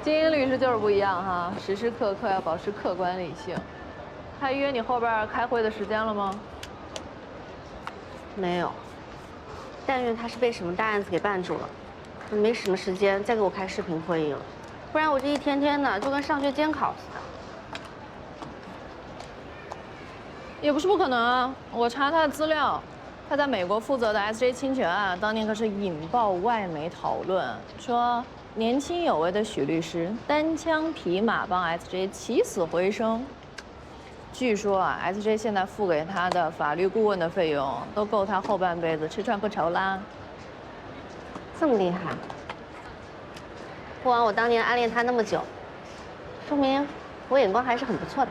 精英律师就是不一样哈，时时刻刻要保持客观理性。他约你后边开会的时间了吗？没有。但愿他是被什么大案子给绊住了，没什么时间再给我开视频会议了，不然我这一天天的就跟上学监考似的。也不是不可能啊，我查他的资料，他在美国负责的 SJ 侵权案，当年可是引爆外媒讨论，说年轻有为的许律师单枪匹马帮 SJ 起死回生。据说啊 ，SJ 现在付给他的法律顾问的费用，都够他后半辈子吃穿不愁啦。这么厉害？不枉我当年暗恋他那么久，说明我眼光还是很不错的。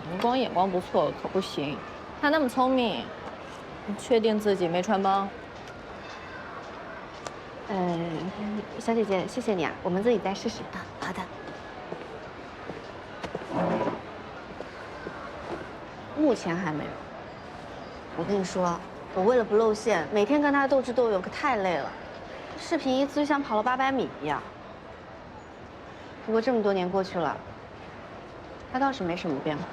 你光眼光不错可不行，他那么聪明，你确定自己没穿帮？小姐姐，谢谢你啊，我们自己再试试啊。好的。目前还没有。我跟你说，我为了不露馅，每天跟他斗智斗勇，可太累了。视频一次就像跑了800米一样。不过这么多年过去了，他倒是没什么变化。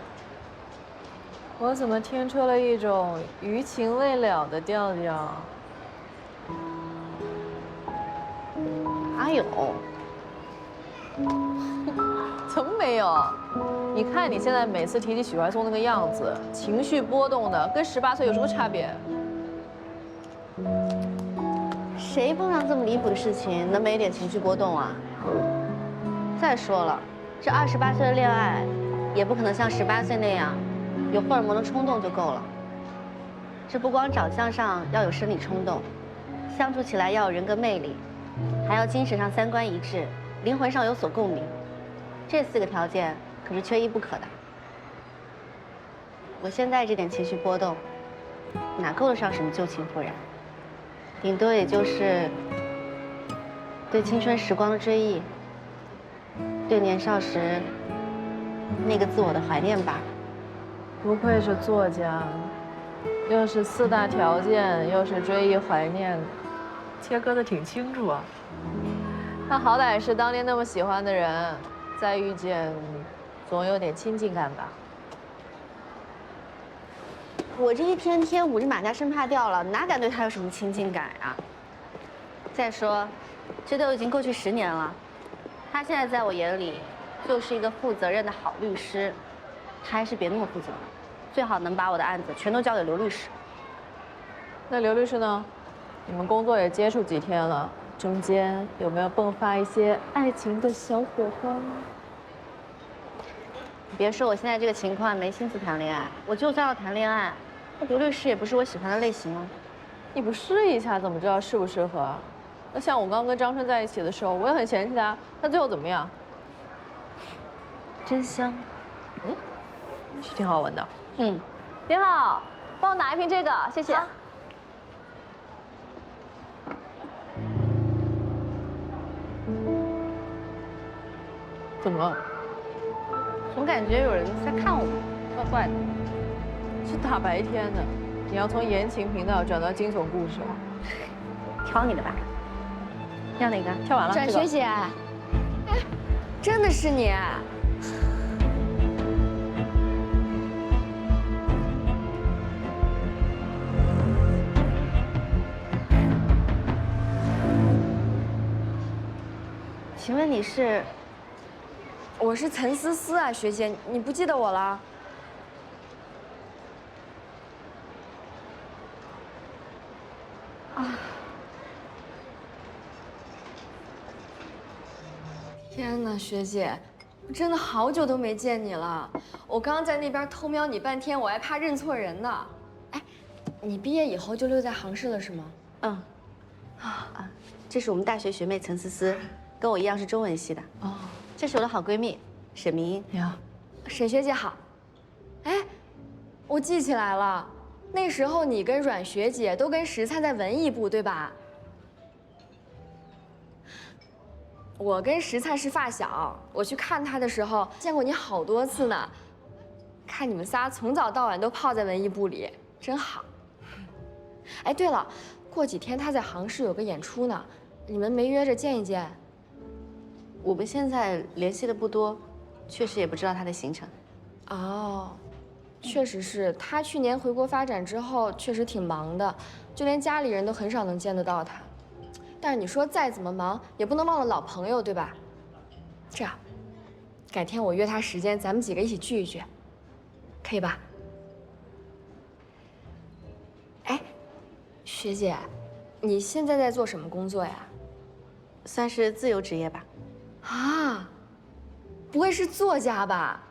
我怎么听出了一种余情未了的调调？哪有？怎么没有？你看你现在每次提起许怀松那个样子，情绪波动的，跟18岁有什么差别？谁碰上这么离谱的事情能没点情绪波动啊？再说了，这28岁的恋爱，也不可能像18岁那样，有荷尔蒙的冲动就够了。这不光长相上要有生理冲动，相处起来要有人格魅力，还要精神上3观一致，灵魂上有所共鸣。这4个条件可是缺一不可的。我现在这点情绪波动，哪够得上什么旧情复燃？顶多也就是对青春时光的追忆，对年少时那个自我的怀念吧。不愧是作家，又是4大条件，又是追忆怀念，切割的挺清楚啊。他好歹是当年那么喜欢的人，再遇见，总有点亲近感吧。我这一天天捂着马甲生怕掉了，哪敢对他有什么亲近感啊？再说，这都已经过去10年了，他现在在我眼里就是一个负责任的好律师，他还是别那么负责了，最好能把我的案子全都交给刘律师。那刘律师呢？你们工作也接触几天了，中间有没有迸发一些爱情的小火花呢？你别说我现在这个情况没心思谈恋爱，我就算要谈恋爱，那刘律师也不是我喜欢的类型啊。你不试一下怎么知道适不适合啊？那像我刚跟张春在一起的时候，我也很嫌弃他，他最后怎么样？真香。是挺好闻的。您好，帮我拿一瓶这个，谢谢。怎么了？总感觉有人在看我，怪怪的。是大白天的，你要从言情频道转到惊悚故事了。挑你的吧。要哪个？跳完了。转学姐，哎，真的是你？请问你是？我是岑思思啊，学姐，你不记得我了？啊！天哪，学姐，我真的好久都没见你了。我刚刚在那边偷瞄你半天，我还怕认错人呢。哎，你毕业以后就留在杭市了是吗？这是我们大学学妹岑思思，跟我一样是中文系的。哦，这是我的好闺蜜沈明英。呀，沈学姐好。哎，我记起来了，那时候你跟阮学姐都跟石灿在文艺部，对吧？我跟石灿是发小，我去看他的时候见过你好多次呢。看你们仨从早到晚都泡在文艺部里，真好。哎，对了，过几天他在杭市有个演出呢，你们没约着见一见？我们现在联系的不多，确实也不知道他的行程。哦，确实是他去年回国发展之后，确实挺忙的，就连家里人都很少能见得到他。但是你说再怎么忙，也不能忘了老朋友，对吧？这样，改天我约他时间，咱们几个一起聚一聚，可以吧？哎，学姐，你现在在做什么工作呀？算是自由职业吧。啊，不会是作家吧？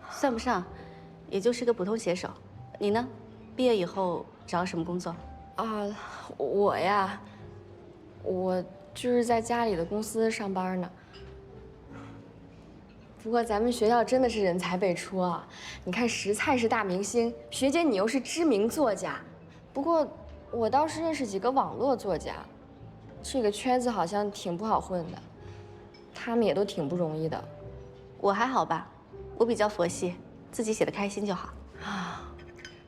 算不上，也就是个普通写手。你呢？毕业以后找什么工作？啊，我呀，我就是在家里的公司上班呢。不过咱们学校真的是人才辈出啊！你看石菜是大明星，学姐你又是知名作家。不过我倒是认识几个网络作家，这个圈子好像挺不好混的，他们也都挺不容易的。我还好吧，我比较佛系，自己写的开心就好。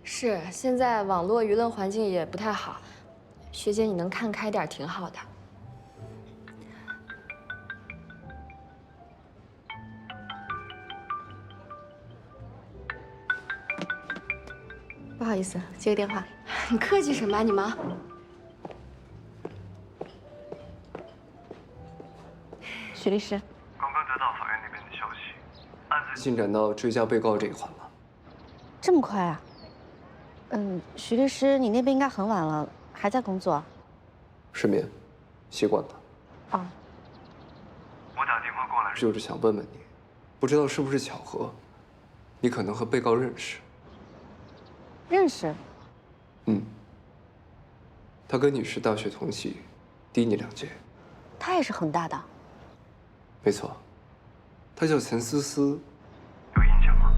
是，现在网络舆论环境也不太好，学姐你能看开点挺好的。不好意思，接个电话。你客气什么啊？你忙。许律师，刚刚得到法院那边的消息，案子进展到追加被告这一环了。这么快啊？许律师，你那边应该很晚了，还在工作？失眠，习惯了。哦。我打电话过来就是想问问你，不知道是不是巧合，你可能和被告认识。认识。他跟你是大学同系，低你2届。他也是恒大的。没错，他叫陈思思，有印象吗？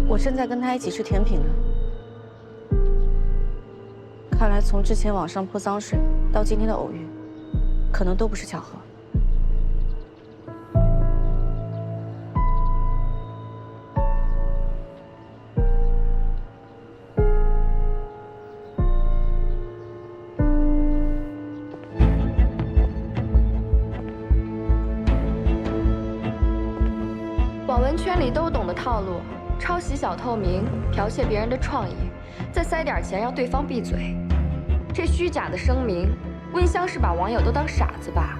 我正在跟他一起吃甜品呢。看来从之前网上泼脏水到今天的偶遇，可能都不是巧合。网文圈里都懂的套路：抄袭小透明，剽窃别人的创意，再塞点钱让对方闭嘴。这虚假的声明，温香是把网友都当傻子吧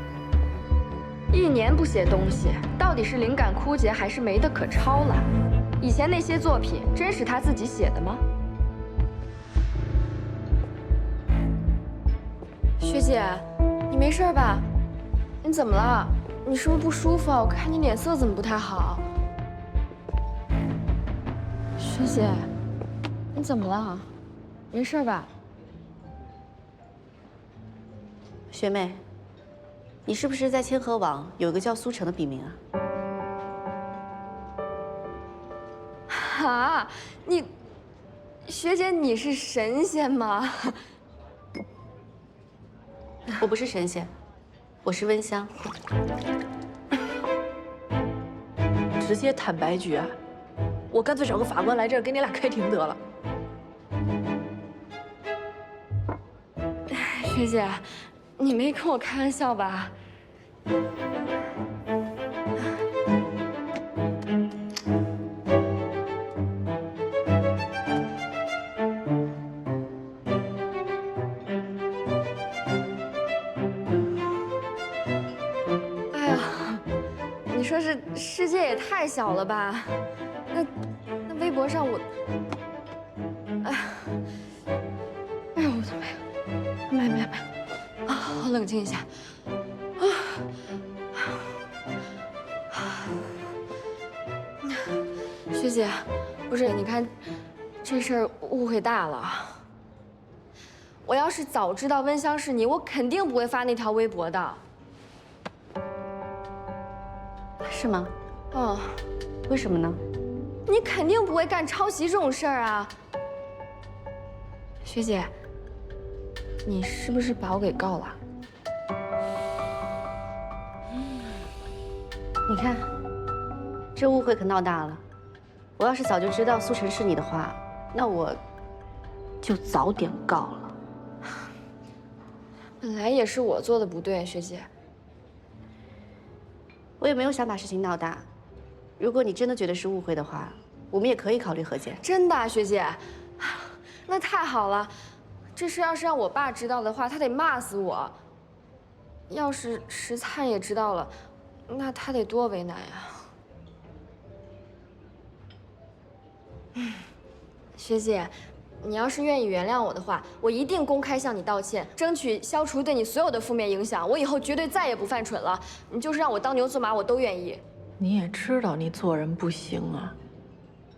？1年不写东西，到底是灵感枯竭还是没得可抄了？以前那些作品真是他自己写的吗？学姐，你没事吧？你怎么了？你是不是不舒服啊？我看你脸色怎么不太好？学姐，你怎么了？没事吧？学妹，你是不是在千和网有一个叫苏成的笔名啊？啊，你，学姐你是神仙吗？我不是神仙，我是温香。直接坦白局啊！我干脆找个法官来这儿给你俩开庭得了。学姐，你没跟我开玩笑吧？哎呀，你说这世界也太小了吧？那微博上我，哎呀，哎呦我的妈呀！没，好冷静一下。学姐，不是，你看，这事儿误会大了。我要是早知道温香是你，我肯定不会发那条微博的。是吗？嗯，为什么呢？你肯定不会干抄袭这种事儿啊。学姐，你是不是把我给告了？你看，这误会可闹大了。我要是早就知道苏晨是你的话，那我就早点告了。本来也是我做的不对，学姐。我也没有想把事情闹大。如果你真的觉得是误会的话，我们也可以考虑和解。真的啊，学姐，那太好了。这事要是让我爸知道的话，他得骂死我。要是石灿也知道了，那他得多为难呀。学姐，你要是愿意原谅我的话，我一定公开向你道歉，争取消除对你所有的负面影响。我以后绝对再也不犯蠢了。你就是让我当牛做马，我都愿意。你也知道你做人不行啊。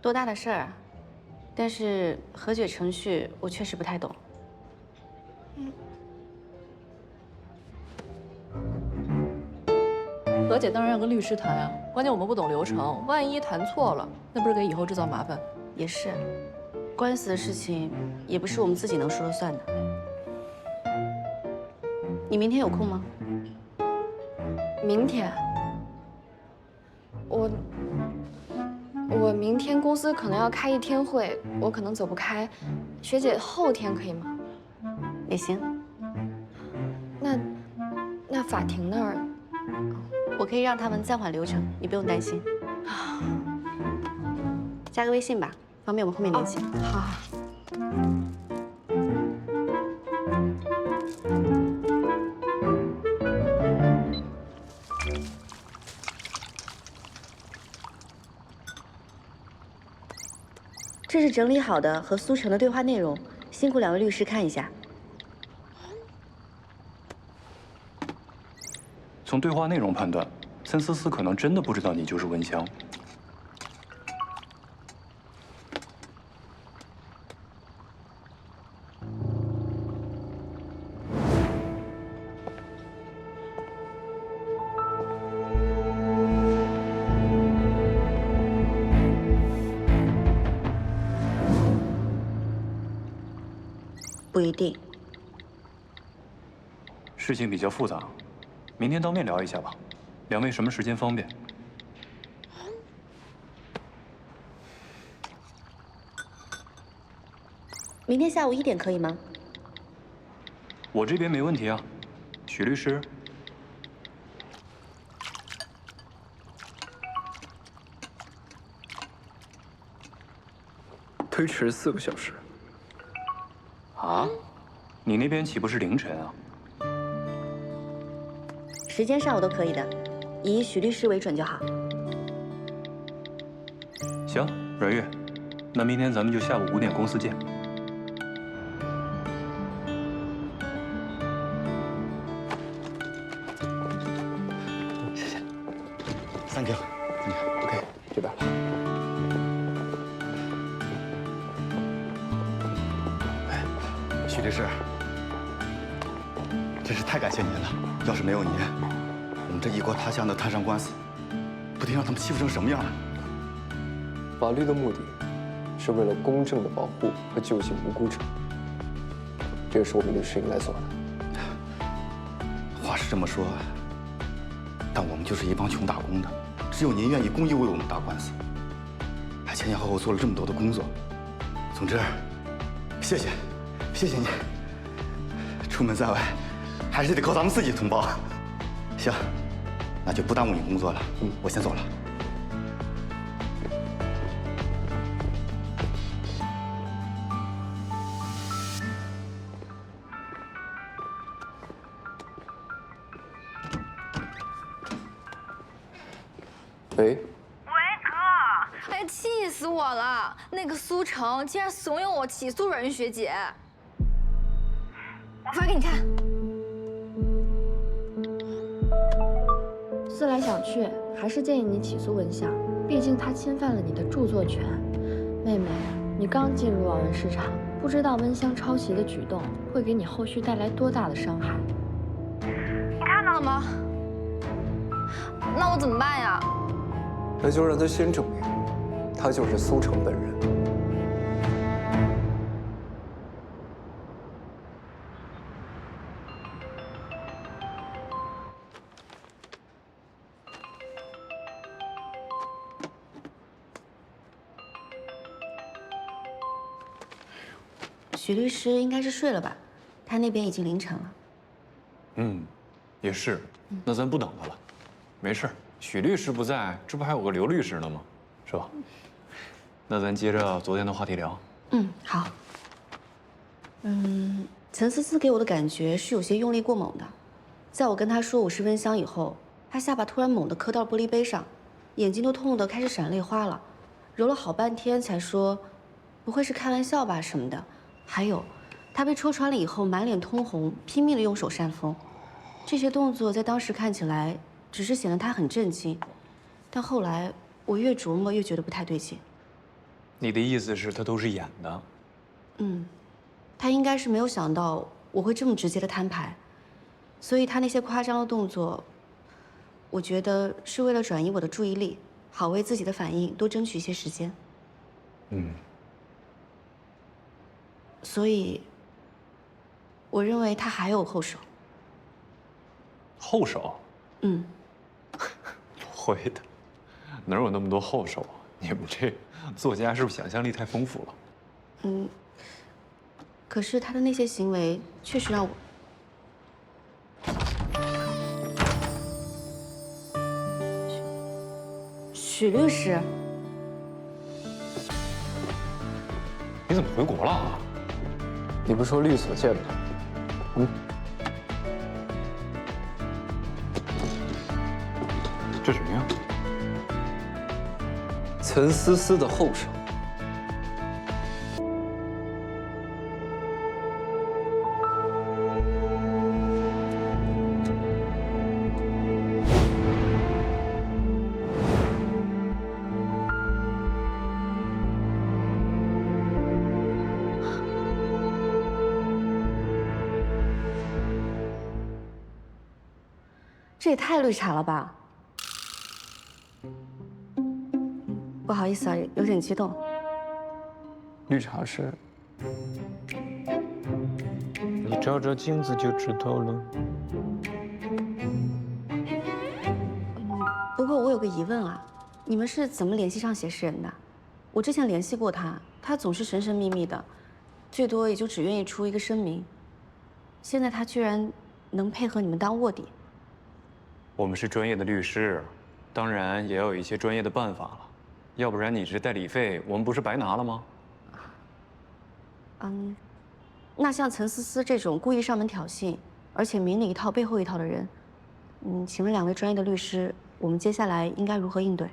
多大的事儿？但是和解程序我确实不太懂。和解当然要跟律师谈啊，关键我们不懂流程，万一谈错了，那不是给以后制造麻烦？也是，官司的事情也不是我们自己能说了算的。你明天有空吗？明天，我明天公司可能要开一天会，我可能走不开。学姐后天可以吗？也行，那法庭那儿，我可以让他们暂缓流程，你不用担心。加个微信吧，方便我们后面联系。好。这是整理好的和苏成的对话内容，辛苦两位律师看一下。从对话内容判断，森思思可能真的不知道你就是温香。不一定。事情比较复杂，明天当面聊一下吧。两位什么时间方便？明天下午1点可以吗？我这边没问题啊，许律师。推迟4个小时。啊？你那边岂不是凌晨啊？时间上午都可以的，以许律师为准就好。行，阮月，那明天咱们就下午5点公司见。谢谢，Thank you，OK，这边。许律师，真是太感谢您了。要是没有您，我们这异国他乡的摊上官司，不定让他们欺负成什么样。法律的目的，是为了公正的保护和救济无辜者，这也是我们律师应该做的。话是这么说，但我们就是一帮穷打工的，只有您愿意公益为我们打官司，还前前后后做了这么多的工作。总之，谢谢，谢谢您。出门在外，还是得靠咱们自己同胞。行，那就不耽误你工作了。我先走了。喂，哎，气死我了！那个苏成竟然怂恿我起诉阮玉学姐，我发给你看。思来想去，还是建议你起诉文香，毕竟她侵犯了你的著作权。妹妹，你刚进入网文市场，不知道温香抄袭的举动会给你后续带来多大的伤害。你看到了吗？那我怎么办呀？那就让他先证明，他就是苏成本人。许律师应该是睡了吧？他那边已经凌晨了。也是。那咱不等他了，没事。许律师不在，这不还有个刘律师呢吗？是吧？那咱接着昨天的话题聊。好。陈思思给我的感觉是有些用力过猛的，在我跟他说50分香以后，他下巴突然猛地磕到玻璃杯上，眼睛都痛得开始闪泪花了，揉了好半天才说，不会是开玩笑吧什么的。还有，他被戳穿了以后满脸通红，拼命的用手扇风，这些动作在当时看起来只是显得他很震惊，但后来我越琢磨越觉得不太对劲。你的意思是，他都是演的？他应该是没有想到我会这么直接的摊牌，所以他那些夸张的动作，我觉得是为了转移我的注意力，好为自己的反应多争取一些时间。所以，我认为他还有后手。后手？会的，哪有那么多后手啊？你们这作家是不是想象力太丰富了？可是他的那些行为确实让我……许律师，你怎么回国了？你不说律所见吗？这什么呀？陈思思的后手。这也太绿茶了吧！不好意思啊，有点激动。绿茶是？你照照镜子就知道了。不过我有个疑问啊，你们是怎么联系上写诗人的？我之前联系过他，他总是神神秘秘的，最多也就只愿意出一个声明。现在他居然能配合你们当卧底。我们是专业的律师，当然也要有一些专业的办法了，要不然你这代理费我们不是白拿了吗？那像陈思思这种故意上门挑衅，而且明里一套背后一套的人，请问2位专业的律师，我们接下来应该如何应对？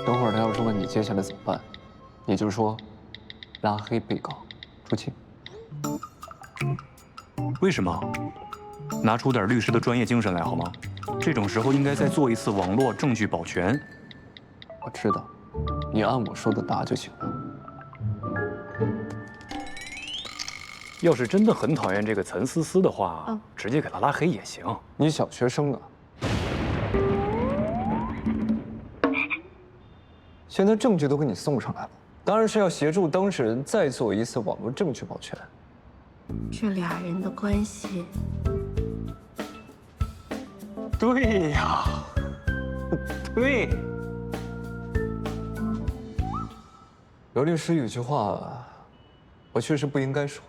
等会儿他要是问你接下来怎么办，你就说拉黑被告，出气。为什么？拿出点律师的专业精神来好吗？这种时候应该再做一次网络证据保全。我知道，你按我说的答就行了。要是真的很讨厌这个陈思思的话，直接给她拉黑也行。你小学生啊？现在证据都给你送上来了，当然是要协助当事人再做一次网络证据保全。这俩人的关系，对呀，对。刘律师有句话，我确实不应该说。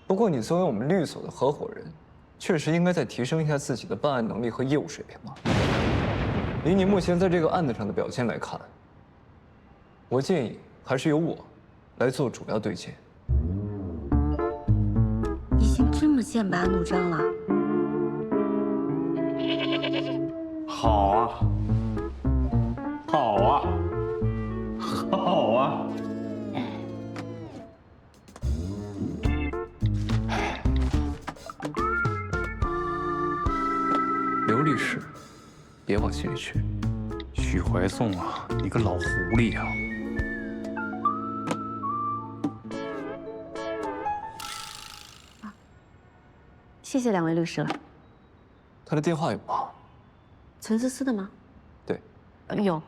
不过你作为我们律所的合伙人，确实应该再提升一下自己的办案能力和业务水平了。以你目前在这个案子上的表现来看，我建议还是由我来做主要对接。已经这么剑拔弩张了。好啊，好啊，好啊！刘律师，别往心里去。许怀颂啊，你个老狐狸啊！谢谢2位律师了。他的电话有吗？陈思思的吗？对。有。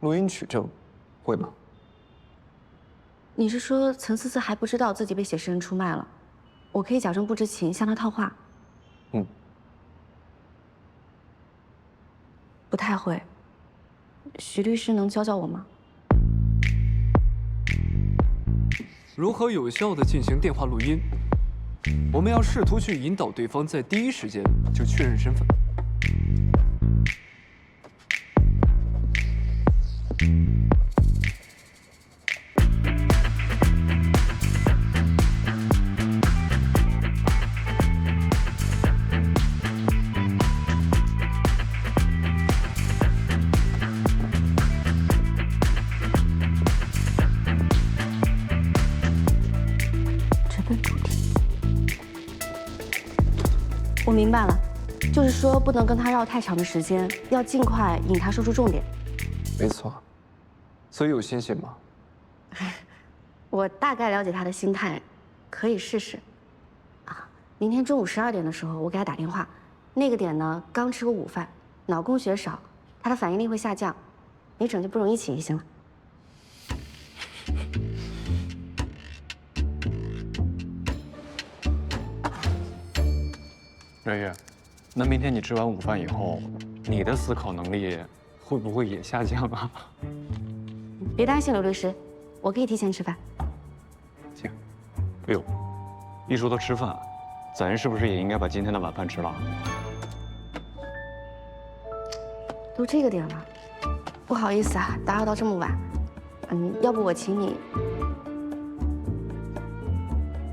录音取证，会吗？你是说陈思思还不知道自己被写诗人出卖了？我可以假装不知情，向他套话。太会，徐律师能教教我吗？如何有效地进行电话录音？我们要试图去引导对方在第一时间就确认身份。我明白了，就是说不能跟他绕太长的时间，要尽快引他说出重点。没错，所以有信心吗？我大概了解他的心态，可以试试。啊，明天中午12点的时候，我给他打电话，那个点呢刚吃过午饭，脑供血少，他的反应力会下降，没准就不容易起疑心了。瑞月，那明天你吃完午饭以后，你的思考能力会不会也下降啊？别担心，刘律师，我可以提前吃饭。行。哎呦，一说到吃饭，咱是不是也应该把今天的晚饭吃了？都这个点了，不好意思啊，打扰到这么晚。要不我请你，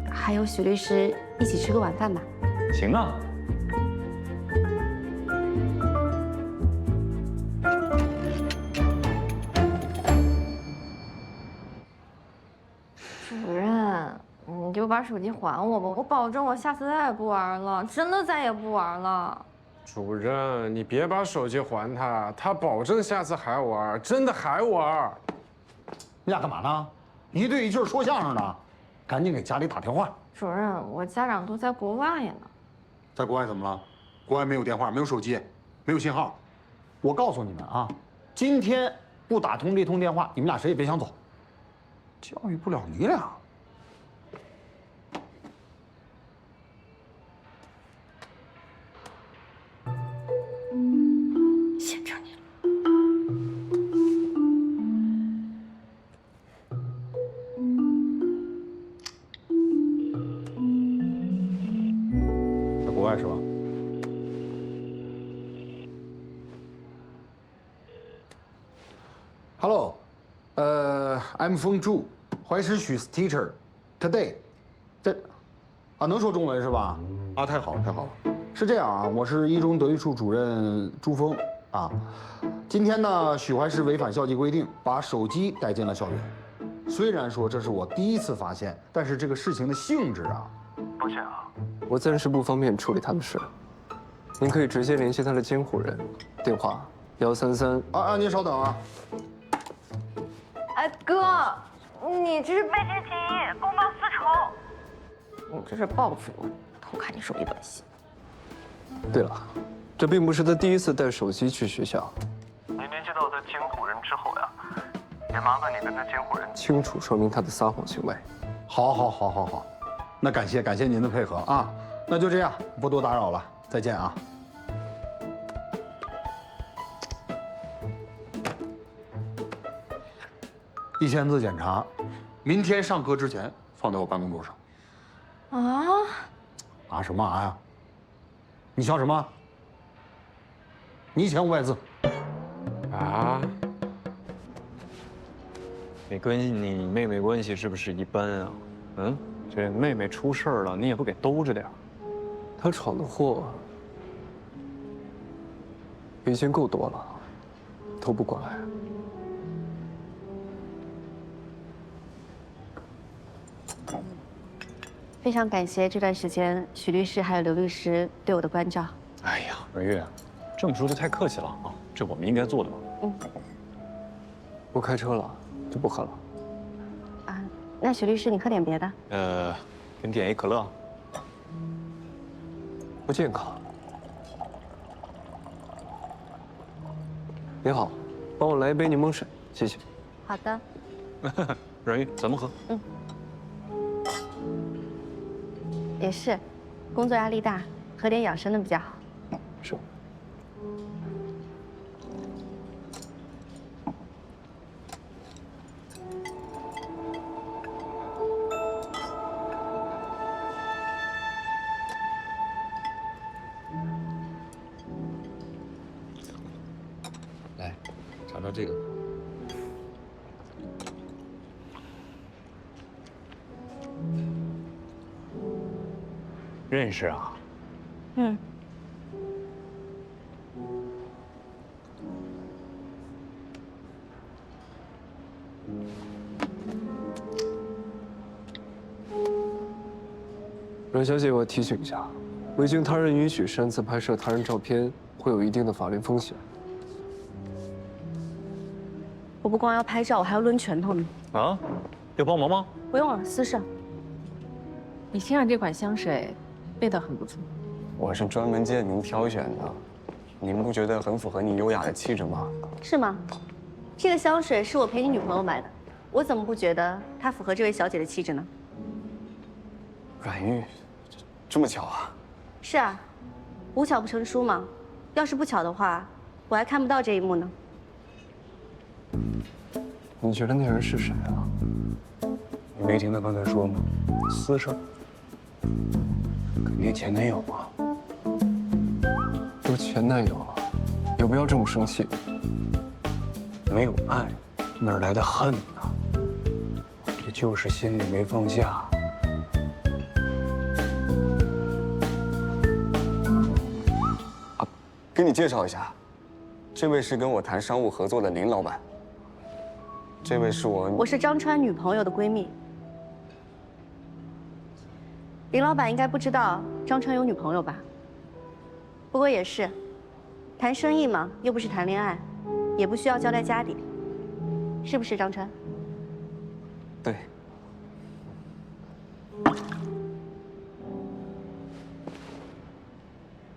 还有许律师一起吃个晚饭吧。行啊。主任，你就把手机还我吧，我保证我下次再也不玩了，真的再也不玩了。主任，你别把手机还他，他保证下次还玩，真的还玩。你俩干嘛呢？一对一劲儿说相声呢，赶紧给家里打电话。主任，我家长都在国外呢。在国外怎么了？国外没有电话，没有手机，没有信号。我告诉你们啊，今天不打通这通电话，你们俩谁也别想走。教育不了你俩。限制你了。在国外是吧？Hello，I'm Feng Zhu，怀石许 teacher today。这啊，能说中文是吧？啊，太好了，太好了。是这样啊，我是一中德育处主任朱峰啊。今天呢，许怀石违反校纪规定，把手机带进了校园。虽然说这是我第一次发现，但是这个事情的性质啊，抱歉啊，我暂时不方便处理他的事。您可以直接联系他的监护人，电话133。您稍等啊。哎，哥，你这是背信弃义，公报私仇。你这是报复我，偷看你手机短信。对了，这并不是他第一次带手机去学校。你联系到他监护人之后呀，也麻烦你跟他监护人清楚说明他的撒谎行为。好，那感谢您的配合啊，那就这样，不多打扰了，再见啊。1000字检查，明天上课之前放在我办公桌上。啊什么啊呀？你笑什么？1500字。啊？你跟你妹妹关系是不是一般啊？这妹妹出事儿了，你也不给兜着点儿。他闯的祸已经够多了，都不管。非常感谢这段时间许律师还有刘律师对我的关照。哎呀，文月，这么说就太客气了啊，这我们应该做的嘛。不开车了，就不喝了。啊，那许律师你喝点别的。给你点一可乐。不健康。您好，帮我来一杯柠檬水，谢谢。好的。阮玉，怎么喝？也是，工作压力大，喝点养生的比较好。是。拿到这个。认识啊？嗯。阮小姐，我提醒一下，未经他人允许擅自拍摄他人照片，会有一定的法律风险。我不光要拍照，我还要抡拳头呢。啊？要帮忙吗？不用了，私事。你身上这款香水，味道很不错。我是专门借您挑选的，您不觉得很符合你优雅的气质吗？是吗？这个香水是我陪你女朋友买的，我怎么不觉得它符合这位小姐的气质呢？阮玉，这么巧啊？是啊，无巧不成书嘛。要是不巧的话，我还看不到这一幕呢。你觉得那人是谁啊？你没听他刚才说吗？私事，肯定前男友啊。都前男友了，有必要这么生气？没有爱，哪来的恨呢？也就是心里没放下。啊，给你介绍一下，这位是跟我谈商务合作的林老板。这位是我是张川女朋友的闺蜜。林老板应该不知道张川有女朋友吧？不过也是，谈生意嘛，又不是谈恋爱，也不需要交代家底，是不是张川？对。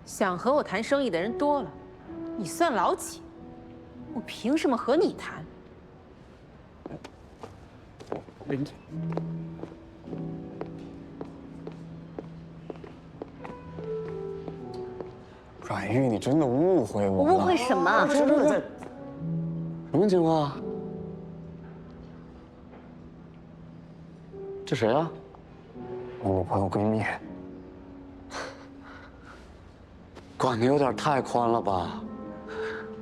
想和我谈生意的人多了，你算老几？我凭什么和你谈？阮玉，你真的误会我了。我误会什么？真的在什么情况？这谁啊？我女朋友闺蜜。管的有点太宽了吧？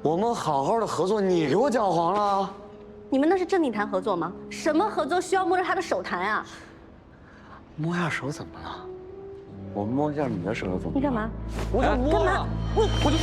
我们好好的合作，你给我搅黄了。你们那是正经谈合作吗？什么合作需要摸着他的手谈啊？摸下手怎么了？我摸一下你的手又怎么了？你干嘛？我就摸了，我就。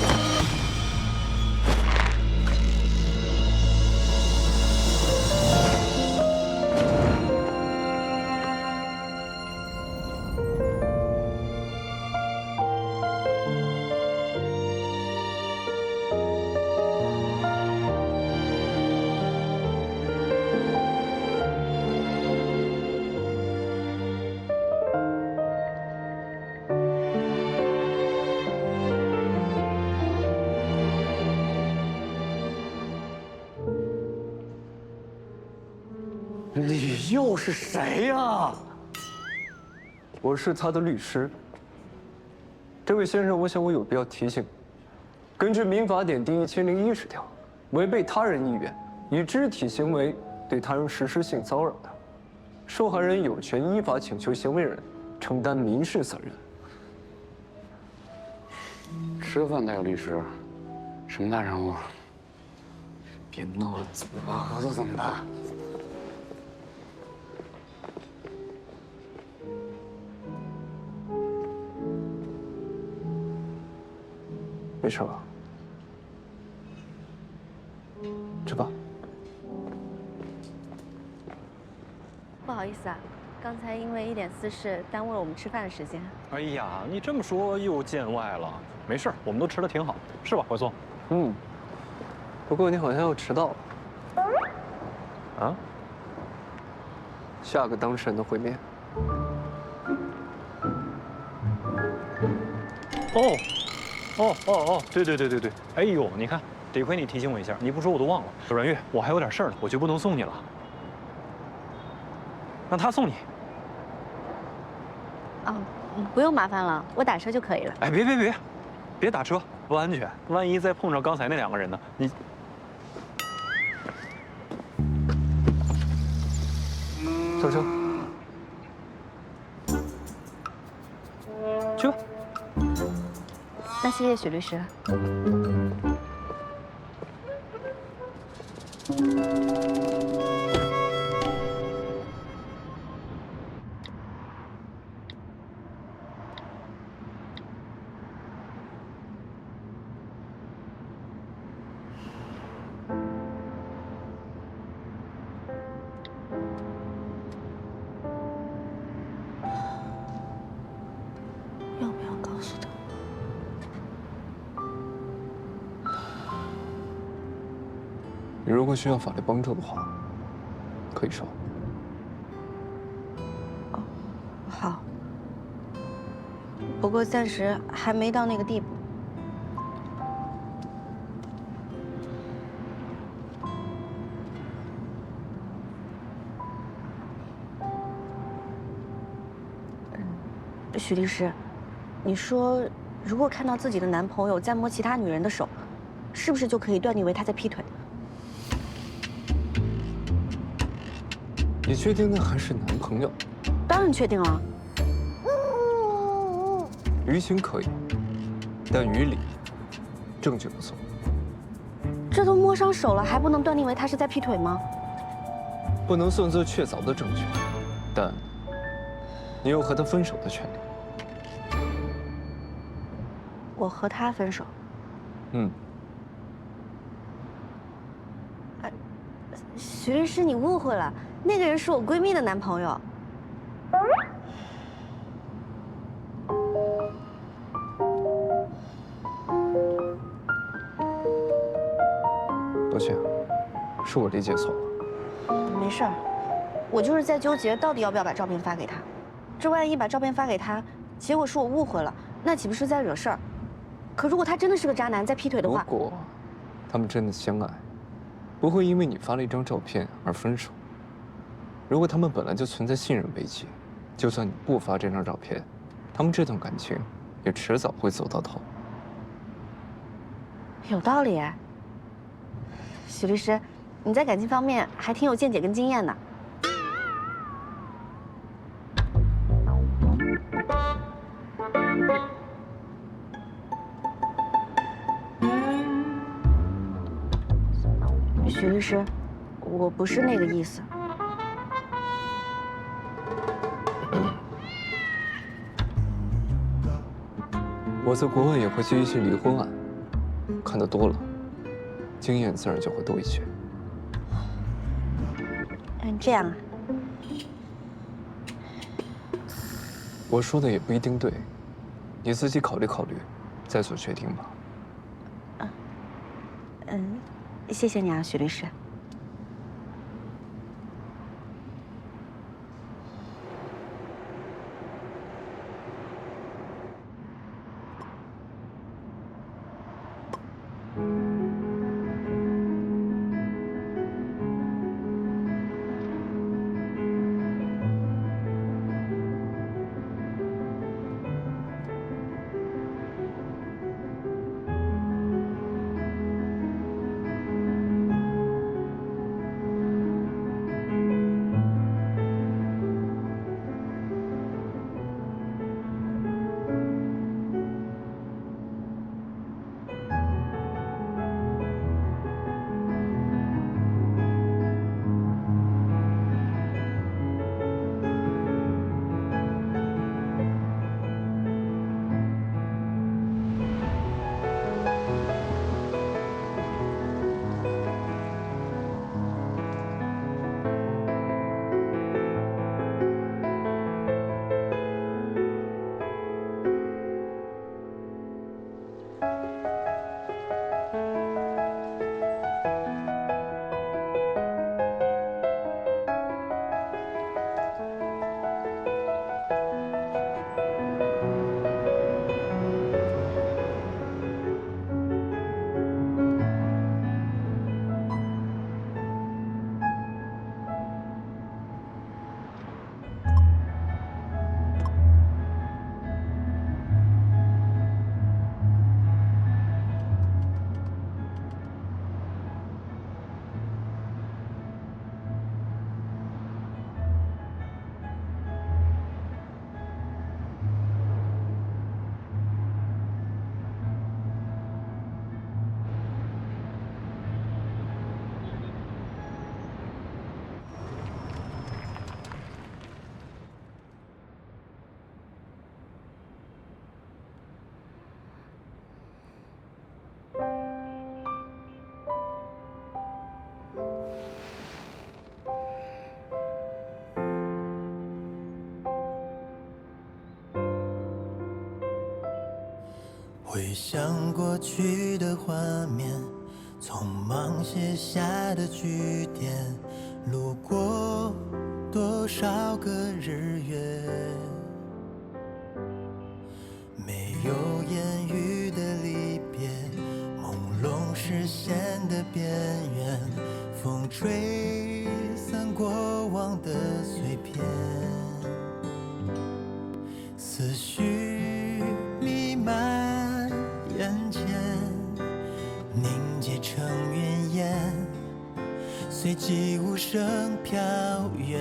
你又是谁呀？我是他的律师。这位先生，我想我有必要提醒，根据《民法典》第1010条，违背他人意愿，以肢体行为对他人实施性骚扰的，受害人有权依法请求行为人承担民事责任。吃饭带个律师，什么大人物？别闹了，走吧，合作怎么办？没事吧？吃吧。不好意思啊，刚才因为一点私事耽误了我们吃饭的时间。哎呀，你这么说又见外了。没事，我们都吃得挺好，是吧，怀松？嗯。不过你好像要迟到了。啊？下个当事人的会面。对，哎呦，你看，得亏你提醒我一下，你不说我都忘了。阮玉，我还有点事儿呢，我就不能送你了。让他送你。哦，不用麻烦了，我打车就可以了。哎，别打车，不安全，万一再碰着刚才那2个人呢？你。上车。去吧。那谢谢许律师。要不要告诉他？你如果需要法律帮助的话，可以说。好，不过暂时还没到那个地步。许律师，你说，如果看到自己的男朋友在摸其他女人的手，是不是就可以断定为他在劈腿？你确定那还是男朋友？当然确定了。于情可以，但于理，证据不足。这都摸上手了，还不能断定为他是在劈腿吗？不能算作确凿的证据，但你有和他分手的权利。我和他分手。嗯。许律师，你误会了，那个人是我闺蜜的男朋友。抱歉，是我理解错了。没事儿，我就是在纠结到底要不要把照片发给他。这万一把照片发给他，结果是我误会了，那岂不是在惹事儿？可如果他真的是个渣男，在劈腿的话，如果他们真的相爱，不会因为你发了一张照片而分手。如果他们本来就存在信任危机，就算你不发这张照片，他们这段感情也迟早会走到头。有道理。许律师，你在感情方面还挺有见解跟经验的。许律师，我不是那个意思。我在国外也会接一些离婚案，看得多了，经验自然就会多一些。这样啊？我说的也不一定对，你自己考虑考虑，再做决定吧。谢谢你啊，许律师。回想过去的画面，匆忙写下的句点，路过多少个日月，没有言语的离别，朦胧视线的边缘，风吹散过往的碎片，思绪弥漫眼前，凝结成云烟，随即无声飘远。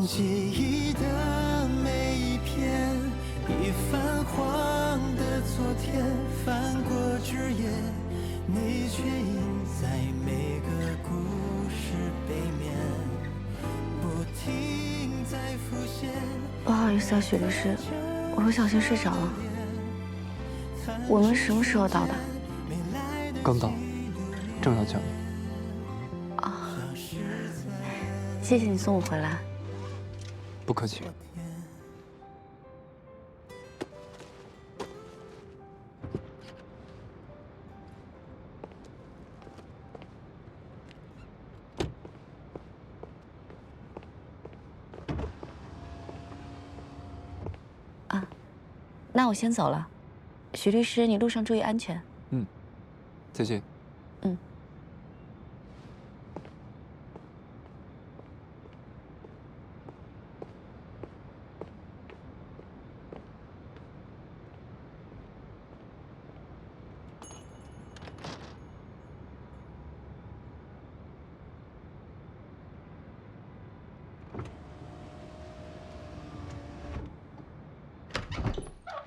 记忆的每一篇，已泛黄的昨天，翻过枝叶，你却印在每个故事背面，不停在浮现。不好意思啊，许律师，我不小心睡着了。我们什么时候到的？刚到，正要叫你。谢谢你送我回来。不客气。那我先走了，许律师，你路上注意安全。嗯，再见。嗯。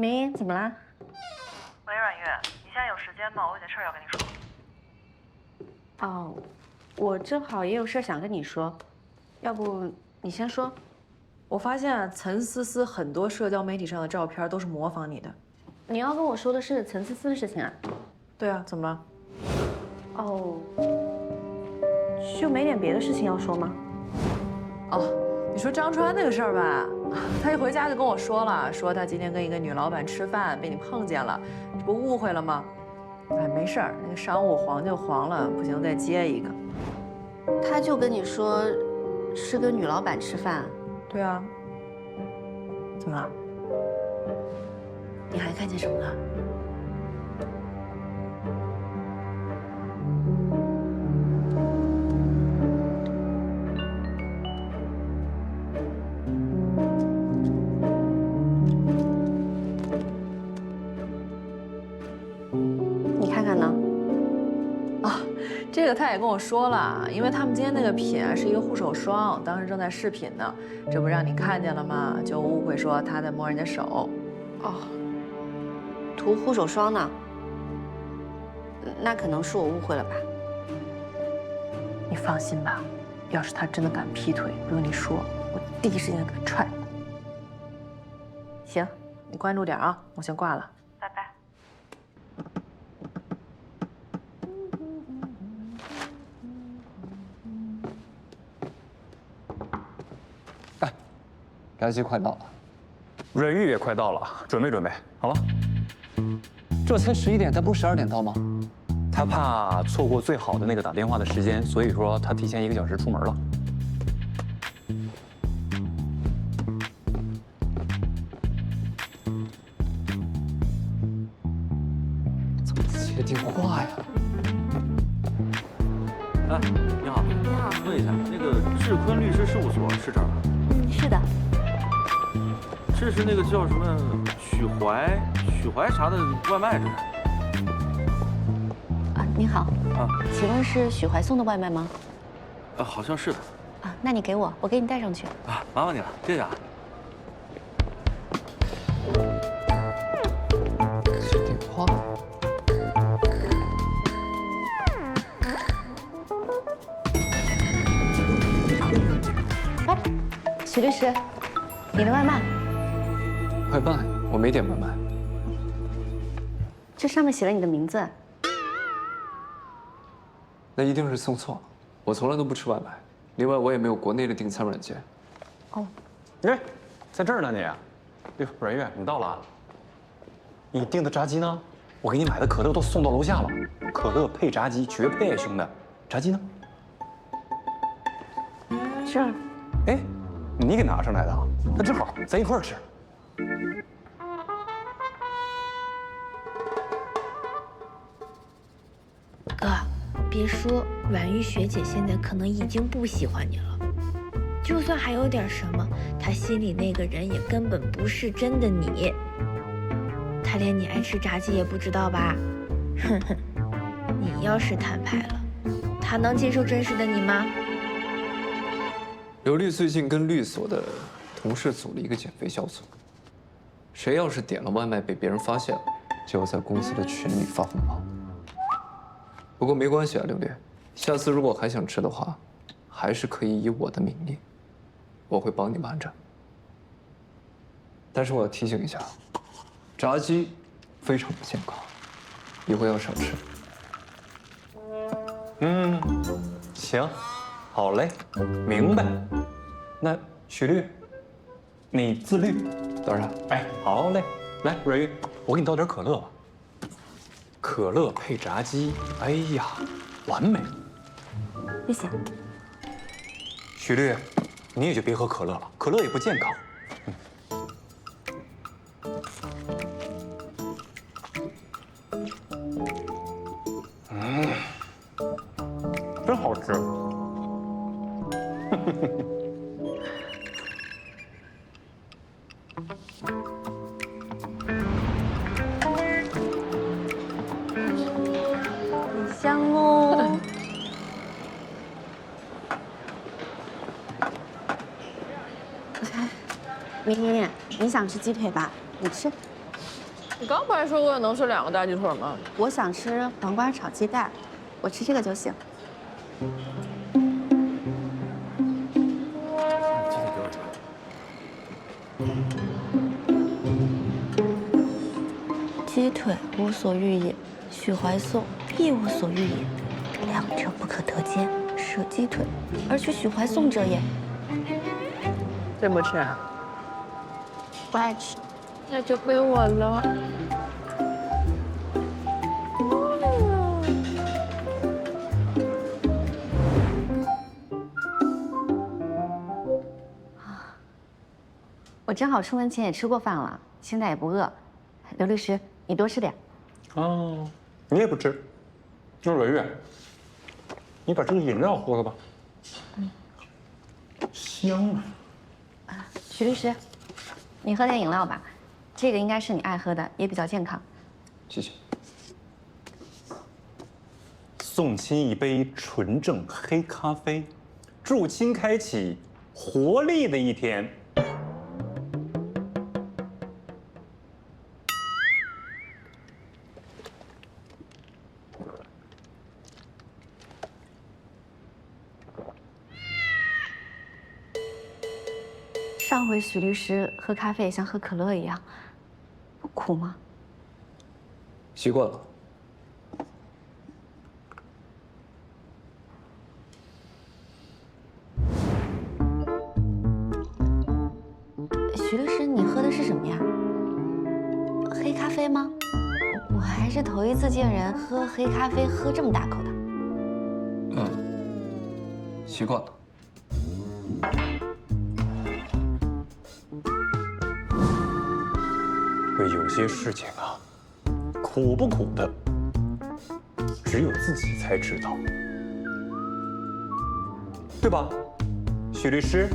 明，怎么啦？喂，阮月，你现在有时间吗？我有件事要跟你说。哦，我正好也有事想跟你说，要不你先说。我发现啊，陈思思很多社交媒体上的照片都是模仿你的。你要跟我说的是陈思思的事情啊？对啊，怎么了？哦，就没点别的事情要说吗？哦，你说张川那个事儿吧，他一回家就跟我说了，说他今天跟一个女老板吃饭被你碰见了，这不误会了吗？哎，没事儿，那个商务黄就黄了，不行再接一个。他就跟你说是跟女老板吃饭？对啊。怎么了？你还看见什么了？你看看呢？啊，这个他也跟我说了，因为他们今天那个品啊是一个护手霜，当时正在视频呢，这不让你看见了吗？就误会说他在摸人家手。哦，涂护手霜呢？那可能是我误会了吧？你放心吧，要是他真的敢劈腿，不用你说，我第一时间给他踹。行，你关注点啊，我先挂了。拜拜。来机快到了，阮玉也快到了，准备准备好了。这才11点，他不是12点到吗？他怕错过最好的那个打电话的时间，所以说他提前1个小时出门了。怎么接电话呀？哎，你好。你好。问一下，那个志坤律师事务所是这儿吗？嗯，是的。这是那个叫什么许怀啥的外卖这是？啊，你好。啊，请问是许怀送的外卖吗？好像是的。啊，那你给我，我给你带上去。啊，麻烦你了，谢谢啊。接电话。哎，许律师，你的外卖。外卖？我没点外卖。这上面写了你的名字。那一定是送错了。我从来都不吃外卖，另外我也没有国内的订餐软件。哦。哎，在这儿呢你。哟，阮月，你到了。你订的炸鸡呢？我给你买的可乐都送到楼下了，可乐配炸鸡绝配，兄弟。炸鸡呢？这儿。哎，你给拿上来的啊？那正好，咱一块儿吃。哥，别说，婉玉学姐现在可能已经不喜欢你了。就算还有点什么，她心里那个人也根本不是真的你。她连你爱吃炸鸡也不知道吧？哼哼，你要是摊牌了，她能接受真实的你吗？刘律最近跟律所的同事组了一个减肥小组，谁要是点了外卖被别人发现了，就要在公司的群里发红包。不过没关系啊，刘律，下次如果还想吃的话，还是可以以我的名义，我会帮你瞒着。但是我要提醒一下，炸鸡非常不健康，以后要少吃。行，好嘞，明白。那许律，你自律。当然。哎，好嘞，来，蕊玉，我给你倒点可乐吧。可乐配炸鸡，哎呀，完美。谢谢。许律，你也就别喝可乐了，可乐也不健康。真好吃。香哦。明明，你想吃鸡腿吧？你吃。你刚不还说过能吃2个大鸡腿吗？我想吃黄瓜炒鸡蛋，我吃这个就行。鸡腿无所欲也，许怀颂亦无所欲也，两者不可得兼，舍鸡腿而取许怀颂者也。真不吃啊？不爱吃，那就归我了。我正好出门前也吃过饭了，现在也不饿。刘律师，你多吃点。哦，你也不吃？那蕊玉，你把这个饮料喝了吧。香啊！许律师，你喝点饮料吧，这个应该是你爱喝的，也比较健康。谢谢。送亲一杯纯正黑咖啡，祝亲开启活力的一天。上回许律师喝咖啡也像喝可乐一样，不苦吗？习惯了。许律师，你喝的是什么呀？黑咖啡吗？我还是头一次见人喝黑咖啡喝这么大口的。习惯了。可有些事情啊，苦不苦的，只有自己才知道，对吧，许律师？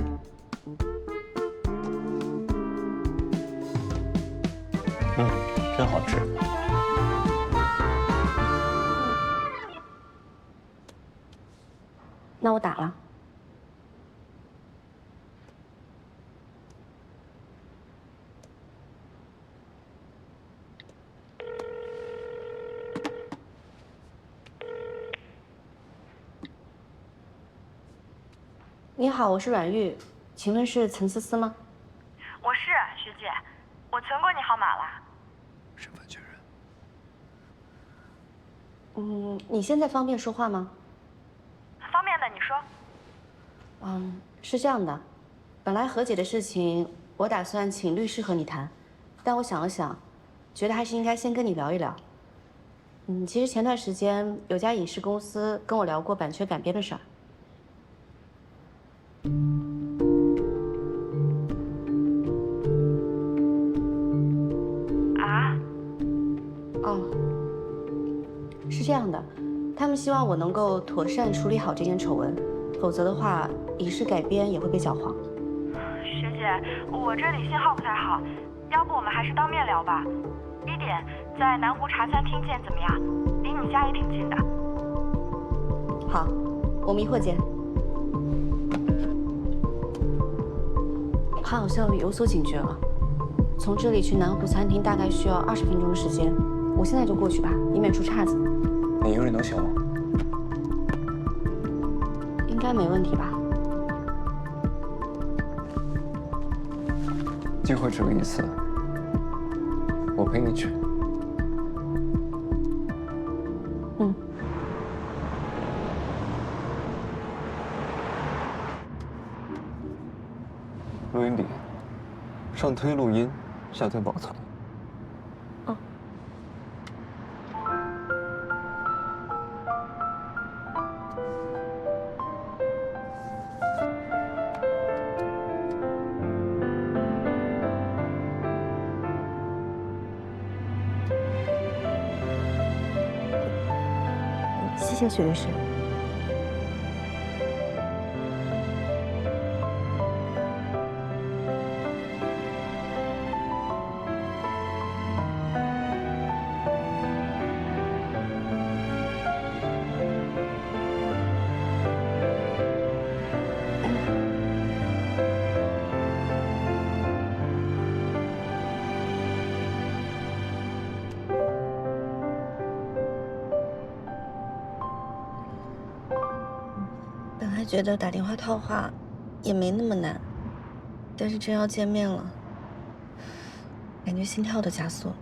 真好吃。那我打了。你好，我是阮玉，请问是岑思思吗？我是学姐，我存过你号码了。身份确认。你现在方便说话吗？方便的，你说。是这样的，本来和解的事情，我打算请律师和你谈，但我想了想，觉得还是应该先跟你聊一聊。其实前段时间有家影视公司跟我聊过版权改编的事儿。啊？哦，是这样的，他们希望我能够妥善处理好这件丑闻，否则的话，影视改编也会被搅黄。学姐，我这里信号不太好，要不我们还是当面聊吧。1点在南湖茶餐厅见，怎么样？离你家也挺近的。好，我们一会儿见。他好像有所警觉了。从这里去南湖餐厅大概需要20分钟的时间，我现在就过去吧，以免出岔子。你一个人能行吗？应该没问题吧？机会只有一次，我陪你去。录音笔，上推录音，下推保存。谢谢许律师。本来觉得打电话套话也没那么难，但是真要见面了，感觉心跳都加速了。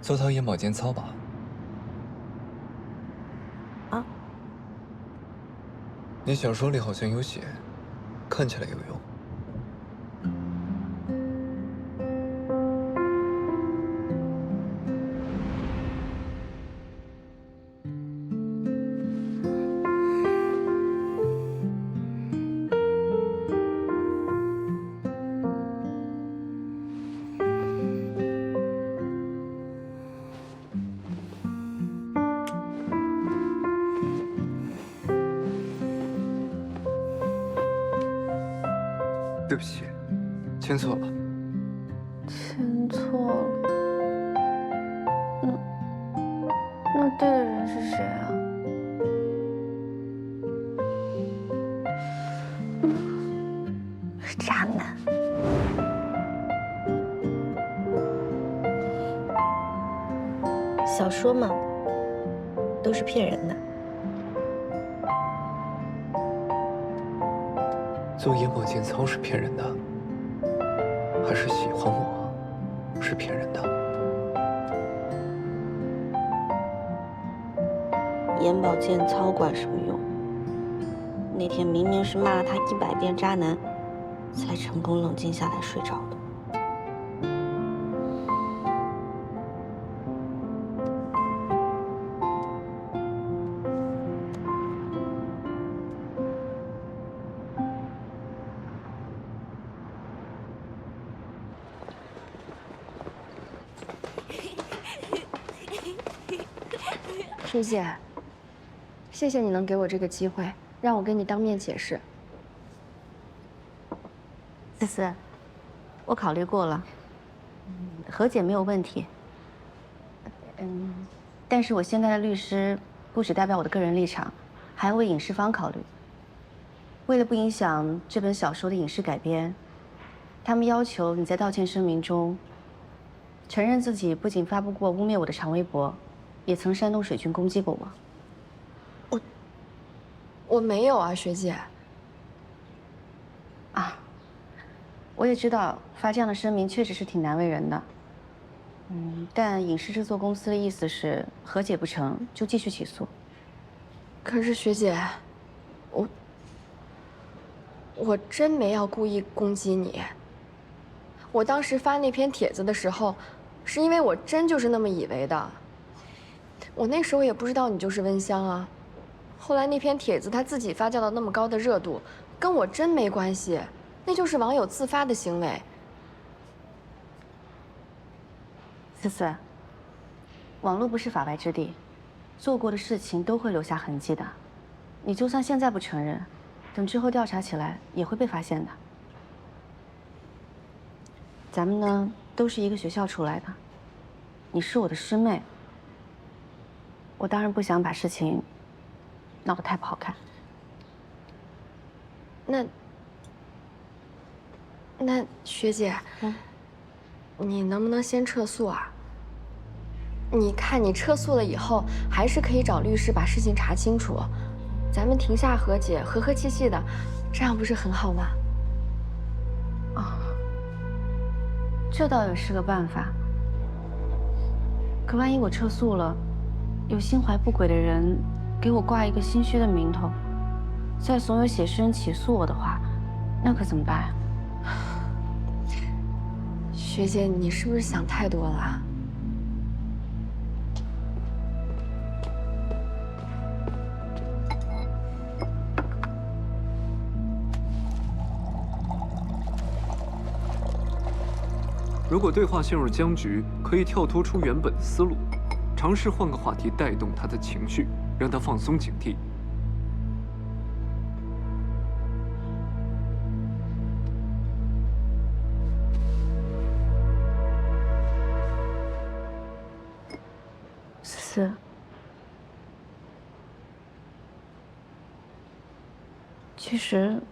做套眼保健操吧。啊？你小说里好像有写，看起来有用。对不起，签错了。签错了。那对的人是谁啊？渣男。小说嘛，都是骗人的。做眼保健操是骗人的，还是喜欢我是骗人的？眼保健操管什么用？那天明明是骂了他100遍渣男，才成功冷静下来睡着的。学姐，谢谢你能给我这个机会，让我跟你当面解释。思思，我考虑过了，和解没有问题。但是我现在的律师不只代表我的个人立场，还为影视方考虑。为了不影响这本小说的影视改编，他们要求你在道歉声明中承认自己不仅发布过污蔑我的长微博，也曾煽动水军攻击过我。我没有啊，学姐。啊，我也知道发这样的声明确实是挺难为人的。但影视制作公司的意思是和解不成就继续起诉。可是学姐，我真没要故意攻击你。我当时发那篇帖子的时候，是因为我真就是那么以为的。我那时候也不知道你就是温香啊。后来那篇帖子它自己发酵到那么高的热度，跟我真没关系，那就是网友自发的行为。思思，网络不是法外之地，做过的事情都会留下痕迹的。你就算现在不承认，等之后调查起来也会被发现的。咱们呢都是一个学校出来的，你是我的师妹，我当然不想把事情闹得太不好看。那学姐，你能不能先撤诉啊？你看你撤诉了以后，还是可以找律师把事情查清楚，咱们庭下和解，和和气气的，这样不是很好吗？啊，这倒也是个办法。可万一我撤诉了，有心怀不轨的人给我挂一个心虚的名头，再怂恿写诗人起诉我的话，那可怎么办呀？学姐，你是不是想太多了？如果对话陷入僵局，可以跳脱出原本的思路，尝试换个话题带动他的情绪，让他放松警惕。思思，其实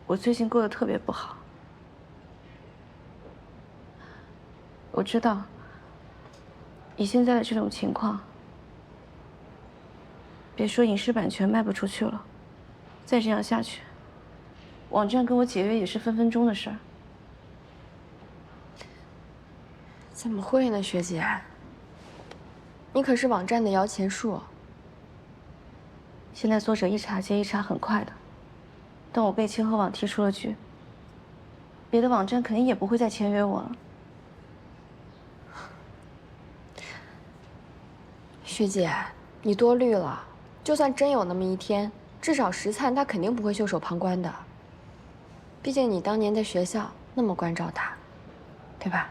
我最近过得特别不好。我知道，以现在的这种情况，别说影视版权卖不出去了，再这样下去，网站跟我解约也是分分钟的事儿。怎么会呢，学姐？你可是网站的摇钱树。现在作者一茬接一茬，很快的。等我被清河网踢出了局，别的网站肯定也不会再签约我了。学姐，你多虑了。就算真有那么一天，至少石灿他肯定不会袖手旁观的。毕竟你当年在学校那么关照他，对吧？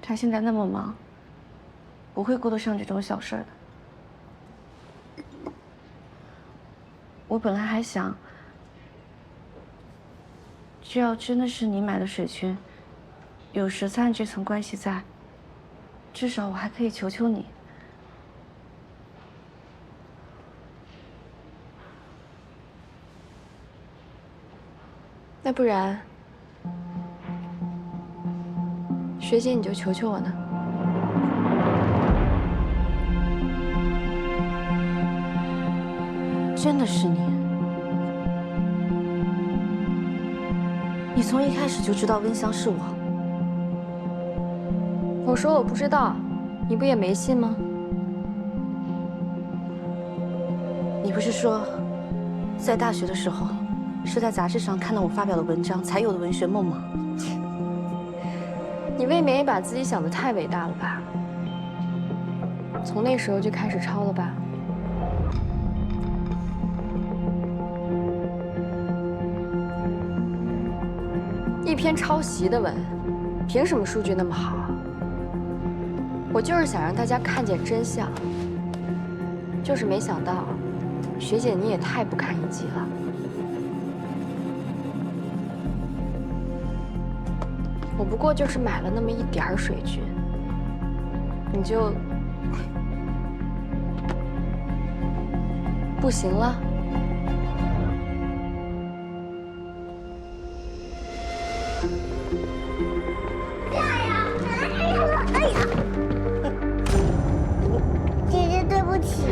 他现在那么忙，不会顾得上这种小事的。我本来还想，只要真的是你买的水军，有石灿这层关系在，至少我还可以求求你。那不然，学姐你就求求我呢？真的是你？你从一开始就知道温香是我？我说我不知道，你不也没信吗？你不是说，在大学的时候，是在杂志上看到我发表的文章才有的文学梦吗？你未免也把自己想得太伟大了吧？从那时候就开始抄了吧？一篇抄袭的文，凭什么数据那么好？我就是想让大家看见真相，就是没想到，学姐你也太不堪一击了。我不过就是买了那么一点儿水军，你就不行了？姐姐，对不起。